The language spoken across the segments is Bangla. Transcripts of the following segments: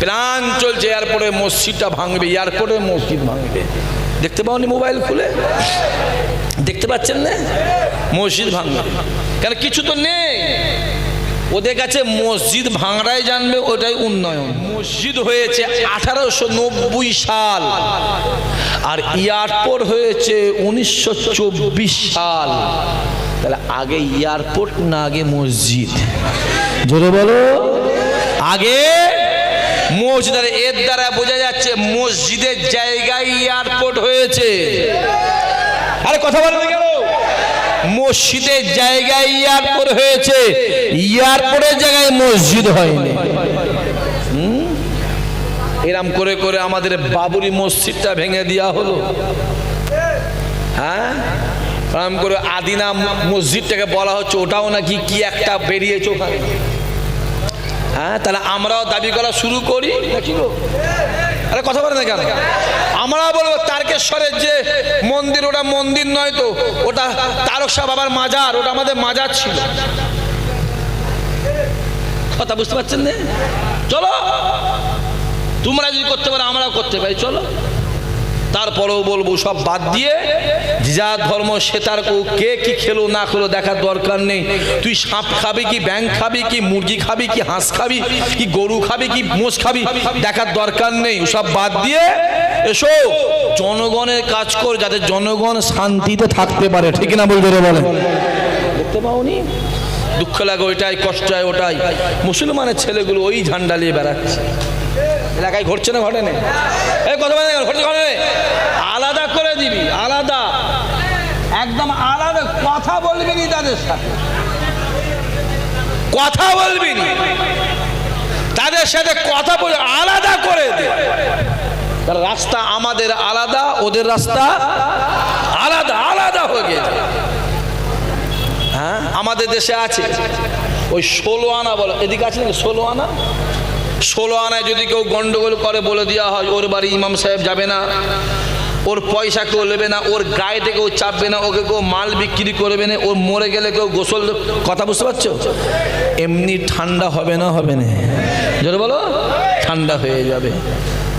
প্ল্যান চলছে এয়ারপোর্টে মসজিদটা ভাঙবে, এয়ারপোর্টে মসজিদ ভাঙবে। দেখতে পাওনি মোবাইল খুলে? দেখতে পাচ্ছেন না? মসজিদ ভাঙবে কেন? কিছু তো নেই ওদের কাছে। মসজিদ ভাঙড়াই জানবে ওটাই উন্নয়ন। মসজিদ হয়েছে 1890 সাল আর এয়ারপোর্ট হয়েছে 1924 সাল। তাহলে আগে এয়ারপোর্ট না আগে মসজিদ? জোরে বলো, আগে মসজিদ। এর দ্বারা বোঝা যাচ্ছে মসজিদের জায়গায় এয়ারপোর্ট হয়েছে। আরে কথা বলবে কেন? মসজিদের জায়গায় এয়ারপোর্ট হয়েছে, এয়ারপোর্টের জায়গায় মসজিদ হয়নি। এরম করে করে আমাদের বাবরি মসজিদটা ভেঙে দেওয়া হলো। হ্যাঁ, এরম করে আদিনা মসজিদটাকে বলা হচ্ছে ওটাও নাকি কি একটা বেরিয়েছে ওখানে। হ্যাঁ, তাহলে আমরাও দাবি করা শুরু করি নাকি গো? আরে কথা বলে না কেন? আমরা বলবো তারকেশ্বরের যে মন্দির ওটা মন্দির নয় তো, ওটা তারক বাবার মাজার, ওটা আমাদের মাজার ছিল। কথা বুঝতে পারছেন না? চলো, তোমরা যদি করতে পারো আমরাও করতে পারি, চলো। তারপরেও বলবো সব বাদ দিয়ে যার ধর্ম সে তার, কে কি খেলো না খেলো দেখার দরকার নেই। তুই সাপ খাবি কি ব্যাঙ খাবি কি মুরগি খাবি কি হাঁস খাবি কি গরু খাবি কি মোষ খাবি দেখার দরকার নেই। সব বাদ দিয়ে এসো জনগণের কাজ কর, যাতে জনগণ শান্তিতে থাকতে পারে। ঠিক না বলতে বলে? দেখতে পাওনি? দুঃখ লাগে ওইটাই, কষ্ট হয় ওটাই। মুসলমানের ছেলেগুলো ওই ঝান্ডা নিয়ে বেড়াচ্ছে। এলাকায় ঘটছে না? ঘটে না? এই কথা বলে ঘটছে, ঘটে না? আলাদা করে দিবি, আলাদা, একদম আলাদা। কথা বলবি নি তাদের সাথে, কথা বলবি নি তাদের সাথে, কথা বলে আলাদা করে দে। তার রাস্তা আমাদের আলাদা, ওদের রাস্তা আলাদা, আলাদা হয়ে গেছে। হ্যাঁ, আমাদের দেশে আছে ওই 16 আনা বলো, এদিকে আছে নাকি 16 আনা? 16 আনায় যদি কেউ গন্ডগোল করে বলে দেওয়া হয় ওর বাড়ি ইমাম সাহেব যাবে না, ওর পয়সা কেউ নেবে না, ওর গায়েতে কেউ চাপবে না, ওকে কেউ মাল বিক্রি করবে না, ওর মরে গেলে কেউ গোসল। কথা বুঝতে পারছো? এমনি ঠান্ডা হবে না? হবে না? জোরে বলো, ঠান্ডা হয়ে যাবে।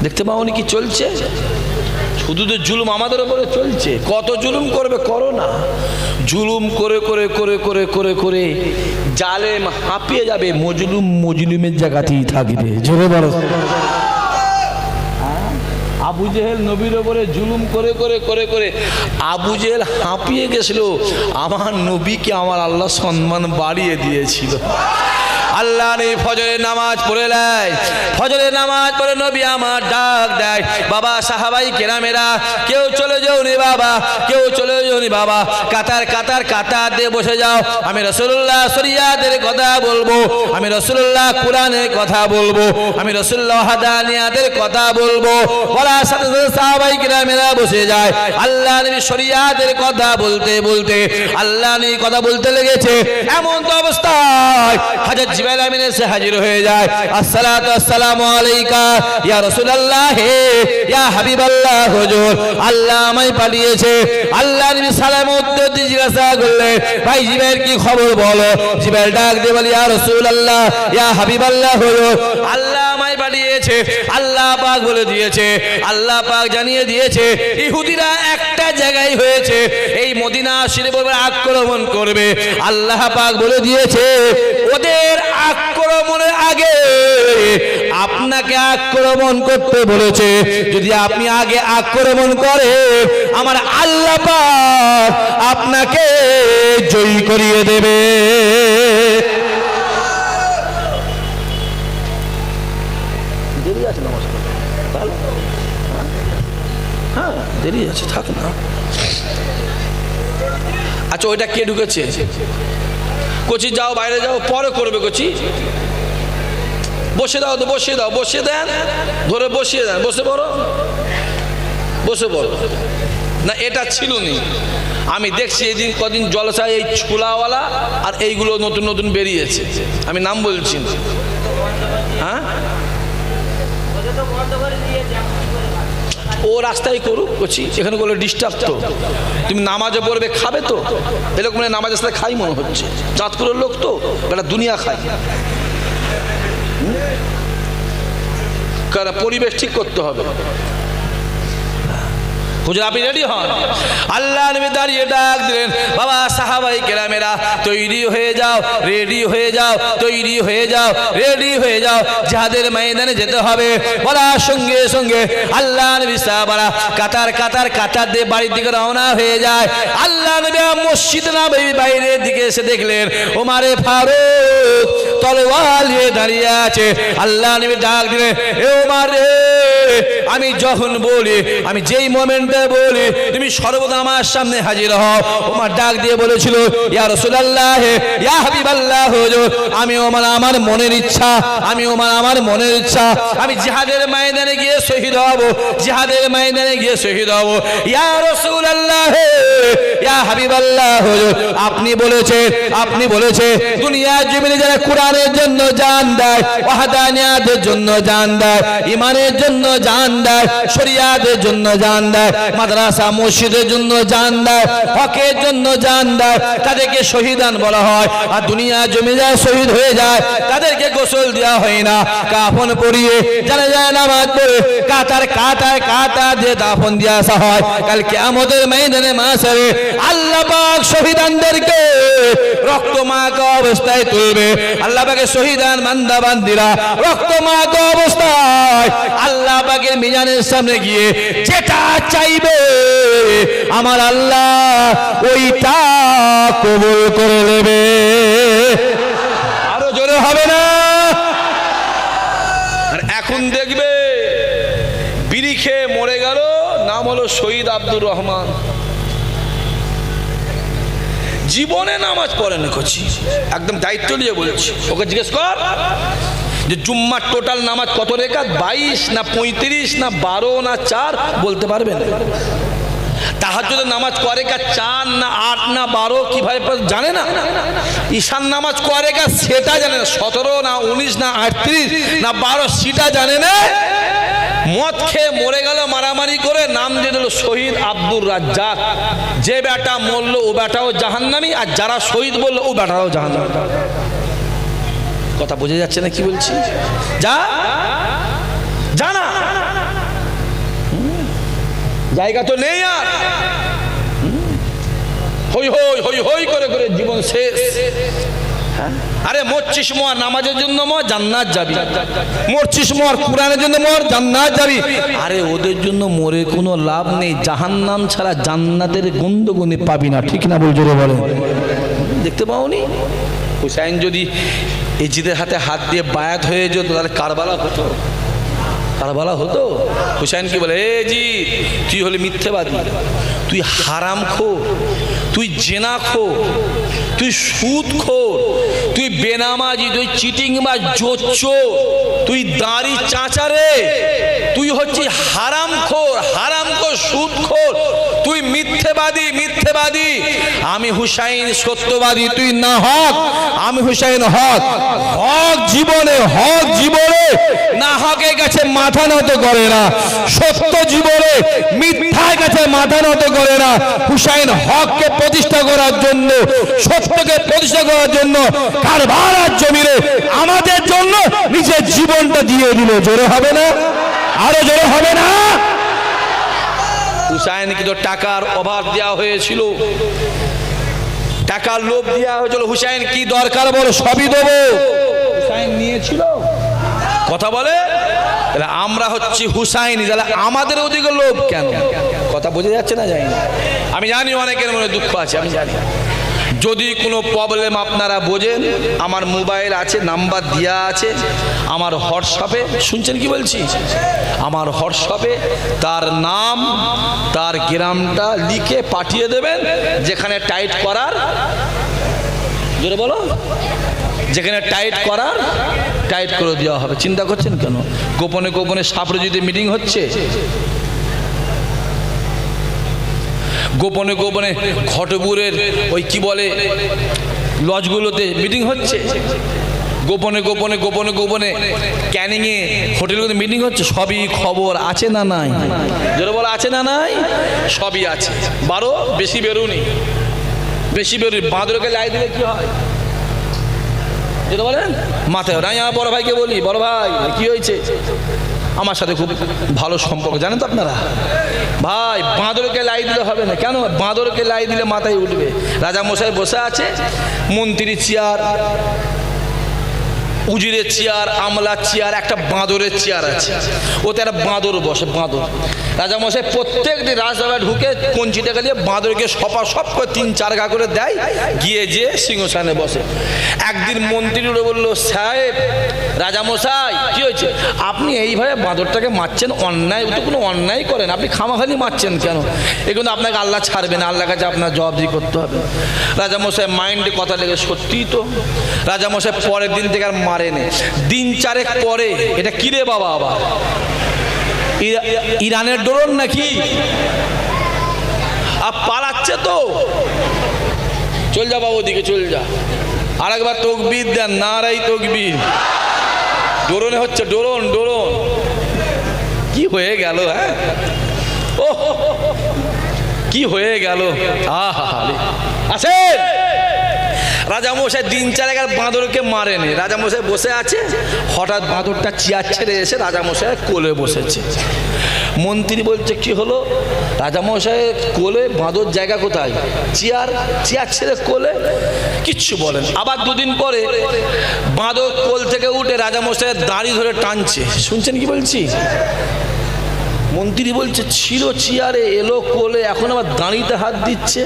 দেখতে পাওনি কি চলছে? শুধু তো জুলুম আমাদের উপরে চলছে। কত জুলুম করবে? করো না। জুলুম করে করে করে করে করে করে জালেম হাঁপিয়ে যাবে, মজলুম মজলুমের জায়গাতেই থাকবে। জোরে বলো। আবু জেহেল নবীর ওপরে জুলুম করে করে করে করে আবু জেহেল হাঁপিয়ে গেছিল, আমার নবীকে আমার আল্লাহ সম্মান বাড়িয়ে দিয়েছিল। আল্লাহ নেই ফজরের নামাজ পড়ে নেয়, ফজরের নামাজ পড়ে নবী আমার ডাক দেয়, বাবা সাহাবাই কেরামেরা কেউ চলে যাও নি বাবা, কেউ চলে যাও নি বাবা, কাতার কাতার কাতার দিয়ে বসে যাও। আমি রাসূলুল্লাহ শরিয়াতের কথা বলবো, আমি রাসূলুল্লাহ কোরআনের কথা বলবো, আমি রাসূলুল্লাহ হাদানিয়াতের কথা বলবো। বলার সাথে সাথে সাহাবাই কেরামেরা বসে যায়। আল্লাহ নবী শরিয়াতের কথা বলতে বলতে আল্লাহ নবী কথা বলতে লেগেছে। এমন তো অবস্থায় হযরত জিবরাইল আমিন এসে হাজির হয়ে যায়। আসসালাতু আসসালামু আলাইকা ইয়া রাসূলুল্লাহ, ইয়া হাবিবাল্লাহ, হুজুর আল্লাহ আমায় পাঠিয়েছে। আল্লাহ নবী সালাম উত্তর দিয়ে জিজ্ঞাসা করলেন, ভাই জিবরাইল কি খবর বলো? জিবরাইল ডাক দিয়ে বলে, ইয়া রাসূলুল্লাহ, ইয়া হাবিবাল্লাহ, হুজুর আল্লাহ আমায় পাঠিয়েছে। আল্লাহ পাক বলে দিয়েছে, আল্লাহ পাক জানিয়ে দিয়েছে ইহুদিরা একটা জায়গায় হয়েছে, এই মদিনা শরীফের আক্রমণ করবে। আল্লাহ পাক বলে দিয়েছে ওদের আক্রমণের আগে আপনাকে আক্রমণ করতে বলেছে। যদি আপনি আগে আক্রমণ করে আমার আল্লাহ পাক আপনাকে জয়ী করিয়ে দেবে। দেরি আছে নমস্কার, হ্যাঁ দেরি আছে, থাক না। আচ্ছা ওইটা কে ঢুকেছে? কোচি যাও, বাইরে যাও, পরে করবে। কোচি বসে দাও তো, বসিয়ে দাও, বসিয়ে দেন, ধরে বসিয়ে দেন, বসে পড়ো, বসে পড়ো। না এটা ছিল নি, আমি দেখছি এই দিন কদিন জলসায় এই ছোলাওয়ালা আর এইগুলো নতুন নতুন বেরিয়েছে, আমি নাম বলছি না। হ্যাঁ ও রাস্তায় করুক, করছি এখানে করলে ডিস্টার্ব তো। তুমি নামাজে পড়বে, খাবে তো, এরকম নামাজের সাথে খাই মনে হচ্ছে। চাঁদপুরের লোক তো বেটা দুনিয়া খায়। পরিবেশ ঠিক করতে হবে। হুজুর আপনি রেডি হন। আল্লাহ নবী দাঁড়িয়ে ডাক দিলেন, বাবা সাহাবাই কেরামেরা তৈরি হয়ে যাও, রেডি হয়ে যাও, তৈরি হয়ে যাও, রেডি হয়ে যাও, জিহাদের ময়দানে যেতে হবে। বলার সঙ্গে সঙ্গে আল্লাহ নবী সাহাবারা কাতার কাতার কাতার দিয়ে বাড়ির দিকে রওনা হয়ে যায়। আল্লাহ নবী মসজিদ নববীর বাইরের দিকে এসে দেখলেন ওমরে ফারুক তলোয়ার নিয়ে দাঁড়িয়ে আছে। আল্লাহ নবী ডাক দিলেন, এ ওমর রে, আমি যখন বলি, আমি যেই মোমেন্টে বলি, তুমি সর্বদা আমার সামনে হাজির হও। ওমর ডাক দিয়ে বলেছিল, ইয়া রাসূলুল্লাহ, ইয়া হাবিবাল্লাহ, হুজুর আমি ওমর আমার মনের ইচ্ছা, আমি ওমর আমার মনের ইচ্ছা, আমি জিহাদের ময়দানে গিয়ে শহীদ হব, জিহাদের ময়দানে গিয়ে শহীদ হব। ইয়া রাসূলুল্লাহ, ইয়া হাবিবাল্লাহ, হুজুর আপনি বলেছেন দুনিয়ার জমিনে যারা কোরআনের জন্য জান দেয়, ওয়াহদানিয়াতের জন্য জান দেয়, ঈমানের জন্য জান দেয়, শরিয়াতের জন্য জান দেয়, মাদ্রাসা মসজিদের জন্য জান দেয়, হকের জন্য জান দেয়, তাদেরকে শহীদান বলা হয়। আর দুনিয়া জমি যায় শহীদ হয়ে যায়, তাদেরকে গোসল দেওয়া হয় না, কাফন পরিয়ে জানা যায় নামাজ পড়ে কাতার কাতার কাতার দিয়ে দাফন দিয়ে আসা হয়। কাল কিয়ামতের ময়দানে মাশারে আল্লাহ পাক শহীদানদেরকে রক্তমাখা অবস্থায় তুলবে। আল্লাহ পাকের শহীদান বান্দা বান্দিরা রক্তমাখা অবস্থায় আল্লাহ পাকের মিজানের সামনে গিয়ে যেটা চাইবে আমার আল্লাহ ওইটা কবুল করে নেবে। আরো জোরে হবে না? আর এখন দেখবে বিড়ি খেয়ে মরে গেল, নাম হলো শহীদ আব্দুর রহমান। জীবনে নামাজ পড়ে না, করছি একদম দায়িত্ব নিয়ে বলছি। ওকে জিজ্ঞেস কর যে জুম্মার টোটাল নামাজ কত রেখাত, 22 না 35 না 12 না 4 বলতে পারবেন? তাহাজ্জুদের নামাজ কয় রেখাত, 4 না 8 না 12 কিভাবে জানে না? ঈশান নামাজ কয় রেখাত সেটা জানে না, 17 না 19 না 38 না 12 সেটা জানে না। মদ খেয়ে মরে গেল মারামারি করে, নাম দিয়ে দিল শহীদ আব্দুর রাজ্জাক। যে বেটা মরল ও বেটাও জাহান্নামী, আর যারা শহীদ বললো ও বেটাও জাহান্নামী। কথা বোঝা যাচ্ছে না কি বলছি? জানা জায়গা তো নেই আর, হই হই হই হই করে করে জীবন শেষ। আরে মরছিস মর, নামাজের জন্য মর, জান্নাত যাবি। মরছিস মর, কোরআনের জন্য মর, জান্নাত যাবি। আরে ওদের জন্য মরে কোনো লাভ নেই, জাহান্নাম ছাড়া জান্নাতের গন্ধ গন্ধে পাবি না। ঠিক না? বল জোরে বলে। দেখতে পাওনি হুসাইন যদি এজিদের হাতে হাত দিয়ে বায়াত হয়ে যেত তাহলে কারবালা হতো, কারবালা হতো। হুসাইন কি বলে, এ জি তুই হলে মিথ্যেবাদী, তুই হারামখোর, তুই জেনাখোর, তুই সুদখোর, তুই বেনামাজি, তুই চিটিংবাজ, জোচ্চোর, তুই দাড়ি চাচারে, তুই হচ্ছিস হারামখোর, হারামখোর, সুদখোর, তুই মিথ্যেবাদী, মিথ্যেবাদী। আমি হুসাইন সত্যবাদী, তুই না হক। আমি হুসাইন হক। হক জীবনে, হক জীবনে না হকের কাছে মাথা নত করে না, সত্য জীবনে মিথ্যার কাছে মাথা নত করে না। হুসাইন হককে প্রতিষ্ঠা করার জন্য, সত্যকে প্রতিষ্ঠা করার জন্য কারবালার জমিনে আমাদের জন্য নিজের জীবনটা দিয়ে দিল। জোরে হবে না? আরো জোরে হবে না? হুসাইনকে তো টাকার অভাব দেওয়া হয়েছিল, টাকার লোভ দেওয়া হয়েছিল। হুসাইন কি দরকার বলো, সবই দেবো। হুসাইন নিয়েছিল। কথা বলে আমরা হচ্ছি হুসাইনি, তাহলে আমাদের ওদিকে লোভ কেন? কথা বোঝা যাচ্ছে না? জানি না, আমি জানি অনেকের মনে দুঃখ আছে, আমি জানি। যদি কোনো প্রবলেম আপনারা বোঝেন, আমার মোবাইল আছে, নাম্বার দেওয়া আছে আমার হোয়াটসঅ্যাপে। শুনছেন কি বলছি? আমার হোয়াটসঅ্যাপে তার নাম, তার গ্রামটা লিখে পাঠিয়ে দেবেন, যেখানে টাইট করার, জোরে বলো, যেখানে টাইট করার টাইট করে দেওয়া হবে। চিন্তা করছেন কেন? গোপনে গোপনে সাপড়িতে মিটিং হচ্ছে, গোপনে গোপনে ঘটপুরের ওই কি বলে লজগুলোতে মিটিং হচ্ছে, গোপনে গোপনে গোপনে গোপনে ক্যানিংয়ে হোটেলগুলোতে মিটিং হচ্ছে। সবই খবর আছে না নাই? যারা বলে আছে না নাই, সবই আছে। বারো বেশি বেরোনি, বেশি বেরোনি। বাঁদরকে লাই দিলে কি হয়? যেটা বলেন মাথায় নাই। আমার বড় ভাইকে বলি, বড় ভাই কি হয়েছে? আমার সাথে খুব ভালো সম্পর্ক, জানেন তো আপনারা। ভাই বাঁদরকে লাই দিলে হবে না, কেন? বাঁদরকে লাই দিলে মাথায় উঠবে। রাজা মশাই বসে আছে, মন্ত্রী চেয়ার, উজিরের চেয়ার, আমলার চেয়ার, একটা বাঁদরের চেয়ার আছে, ওতে একটা বাঁদর বসে। বাঁদর রাজামশাই প্রত্যেক দিন রাজসভায় ঢুকে কঞ্চিটাকে দিয়ে বাঁদরকে সপ করে 3-4 ঘা করে দেয়, গিয়ে যেয়ে সিংহাসনে বসে। একদিন মন্ত্রী উঠে বললো, সাহেব রাজামশাই কি হয়েছে? আপনি এইভাবে বাঁদরটাকে মারছেন, অন্যায়, ও তো কোনো অন্যায় করেন, আপনি খামাখালি মারছেন কেন? এ কিন্তু আপনাকে আল্লাহ ছাড়বে না, আল্লাহর কাছে আপনার জবাবদিহি করতে হবে। রাজামশাই মাইন্ডে কথা লেগে, সত্যিই তো। রাজামশাই পরের দিন থেকে আর মারেনি। দিন 4 পরে, এটা কিরে বাবা, আবার ইরানের ড্রোন নাকি? আর পালাচ্ছে তো, চল যা বাবু, ওদিকে চল যা। আর একবার তকবীর দেন, নারাই তকবীর। ড্রোনে হচ্ছে, ড্রোন। কি হয়ে গেল? হ্যাঁ, ও কি হয়ে গেল? আসেন। রাজামশাই দিন 4 আর বাঁদরকে মারেনি। রাজামশাই বসে আছে, হঠাৎ বাঁদরটা চেয়ার ছেড়ে এসে রাজামশাই কোলে বসেছে। মন্ত্রী বলছে, কি হলো? রাজামশাই কোলে, বাঁদর জায়গা কোথায়? চেয়ার ছেড়ে কোলে, কিচ্ছু বলেন। আবার 2 দিন পরে বাঁদর কোল থেকে উঠে রাজামশাইয়ের দাড়ি ধরে টানছে। শুনছেন কি বলছি? মন্ত্রী বলছে, ছিল চেয়ারে, এলো কোলে, এখন আবার দাঁড়িতে হাত দিচ্ছে।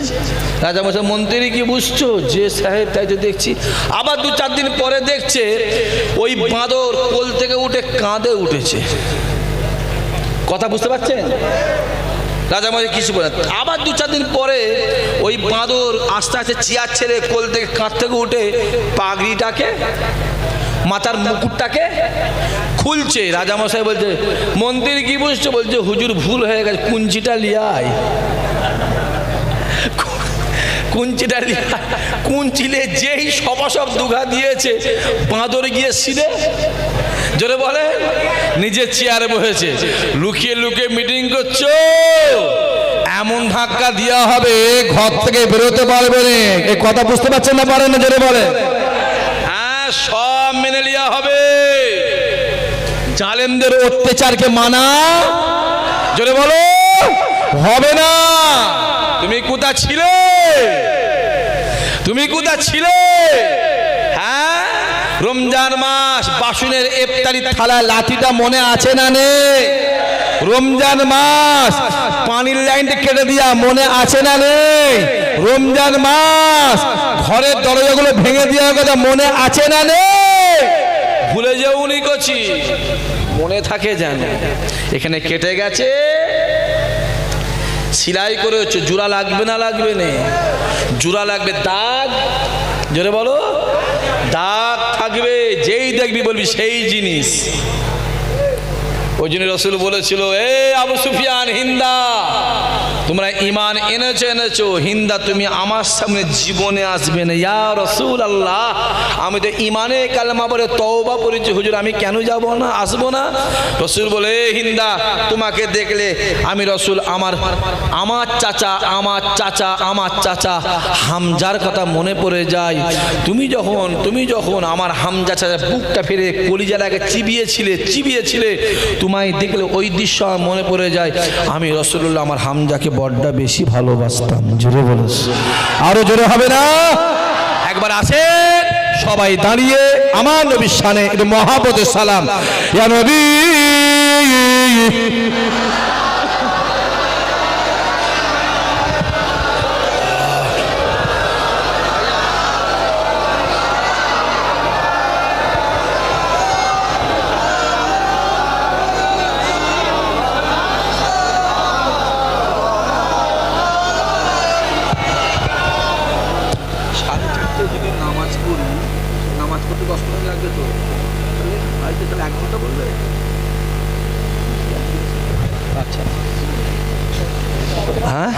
রাজামশাই, মন্ত্রী কি বুঝছো? যে সাহেব, তাই তো দেখছি। আবার 2-4 দিন পরে দেখছে ওই বাঁদর কোল থেকে উঠে কাঁধে উঠেছে। কথা বুঝতে পারছেন? রাজামশাই কিছু বলেন। আবার 2-4 দিন পরে ওই বাঁদর আস্তে আস্তে চেয়ার ছেড়ে কোল থেকে, কাঁধ থেকে উঠে পাগড়িটাকে, মাথার মুকুটটাকে খুলছে। রাজামশাই বলছে, মন্ত্রী কি বুঝছো? বলছে, হুজুর ভুল হয়ে গেছে, কুঞ্চিটা লিয়ায়। কুঞ্চিটা লিয়ায়। কুঞ্চিলে যেই সব দুঘা দিয়েছে, বাঁদর গিয়ে সিধে, জোরে বলে, নিজের চেয়ারে বসেছে। লুকিয়ে লুকিয়ে মিটিং করছো, এমন ধাক্কা দেওয়া হবে ঘর থেকে বেরোতে পারবে না। এই কথা বুঝতে পারছেন না? পারেন না? জোরে বলে। হ্যাঁ, সব মেনে নেওয়া হবে। জালেমদের অত্যাচারকে মানা, জোরে বলো, হবে না। তুমি কোথা ছিলে? হ্যাঁ, রমজান মাস, বাসনের ইফতারি থালা লাঠিটা মনে আছে না? নেই। রমজান মাস, পানির লাইনটা কেটে দিয়া মনে আছে না? নেই। রমজান মাস, ঘরের দরজাগুলো ভেঙে দেওয়ার কথা মনে আছে না? নেই। ভুলে যাওনি কচি, মনে থাকে যেন। এখানে কেটে গেছে, সেলাই করে হচ্ছে, জোড়া লাগবে না? লাগবে না, জোড়া লাগবে। দাগ, জোরে বলো, দাগ থাকবে, যেই দেখবি বলবি সেই জিনিস। ওই জন্য রসুল বলেছিল, এ আবু সুফিয়ান, হিন্দা, তোমরা ঈমান এনেছো, হিন্দা তুমি আমার সামনে জীবনে আসবে না। ইয়া রসুল আল্লাহ, আমি তো ঈমানে কালেমা পড়ে তওবা করেছি, হুজুর আমি কেন যাব না, আসবো না? রসুল বলে, হিন্দা, তোমাকে দেখলে আমি রসুল আমার চাচা হামজার কথা মনে পড়ে যায়। তুমি যখন আমার হামজা চাচা বুকটা ফেরে কলিজাটাকে চিবিয়েছিলে, তোমায় দেখলে ওই দৃশ্য আমার মনে পড়ে যায়। আমি রাসূলুল্লাহ আমার হামজাকে বড্ড বেশি ভালোবাসতাম। জোরে বলো, আরো জোরে হবে না? একবার আসেন সবাই দাঁড়িয়ে আমার নবীর শানে একটু মহাব্বতের সালাম। ইয়া নবী, নামাজ পড়তে 10 মিনিট লাগবে তো, তাহলে 1 ঘন্টা বলবে। আচ্ছা, হ্যাঁ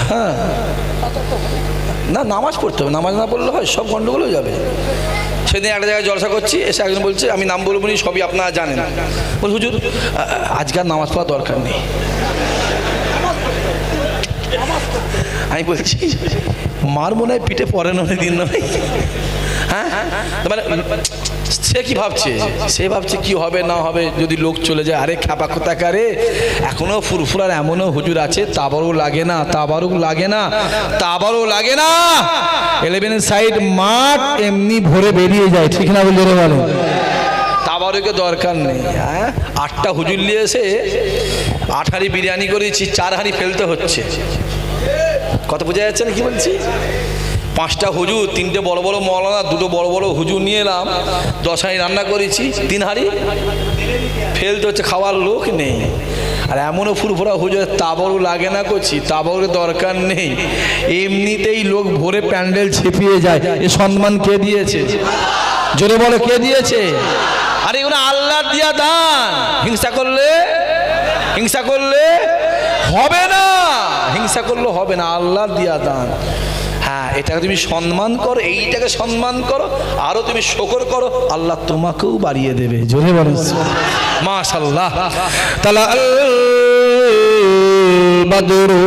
হ্যাঁ, না নামাজ পড়তে হবে, নামাজ না পড়লে হয়, সব গন্ডগোল হয়ে যাবে। সেদিন একটা জায়গায় জলসা করছি, এসে একজন বলছে, আমি নাম বলবো নি, সবই আপনারা জানেন, বল হুজুর আজকে আর নামাজ পড়ার দরকার নেই। আমি বলছি, মার মনে হয় পিঠে পরে নয় দিন নয়। হ্যাঁ, মানে সে কি ভাবছে? সে ভাবছে কি হবে না হবে যদি লোক চলে যায়। আরে খ্যাপা কোথাকারে, এখনো ফুরফুরার এমনও হুজুর আছে তাবারও লাগে না, তাবারও লাগে না, তাবারও লাগে না। 11 সাইড মাঠ এমনি ভরে বেরিয়ে যায়, ঠিক না বলে বলে? তাবারুকে দরকার নেই। হ্যাঁ, 8টা হুজুর নিয়ে এসে 8 হাঁড়ি বিরিয়ানি করেছি, 4 হাঁড়ি ফেলতে হচ্ছে। কত বোঝা যাচ্ছে না কি বলছি? 5টা হুজুর, 3টে বড় বড় মৌলানা, 2টো বড় বড় হুজুর নিয়ে এলাম, 10 হাঁড়ি রান্না করেছি, 3 হাঁড়ি ফেলতে হচ্ছে, খাওয়ার লোক নেই। আর এমনও ফুরফুরা হুজুর তাবারও লাগে না করছি, তাবারও দরকার নেই, এমনিতেই লোক ভরে প্যান্ডেল ছেপিয়ে যায়। এ সম্মান কে দিয়েছে? জোরে বলে কে দিয়েছে? আরে এগুলো আল্লাহ দিয়া দান। হিংসা করলে হবে না, হিংসা করলে হবে না, আল্লাহ দিয়া দান। হ্যাঁ, এটাকে তুমি সম্মান করো, এইটাকে সম্মান করো, আরো তুমি শুকর করো, আল্লাহ তোমাকেও বাড়িয়ে দেবে। জোরে বলেন মাশাআল্লাহ। তাআলা আল বদরু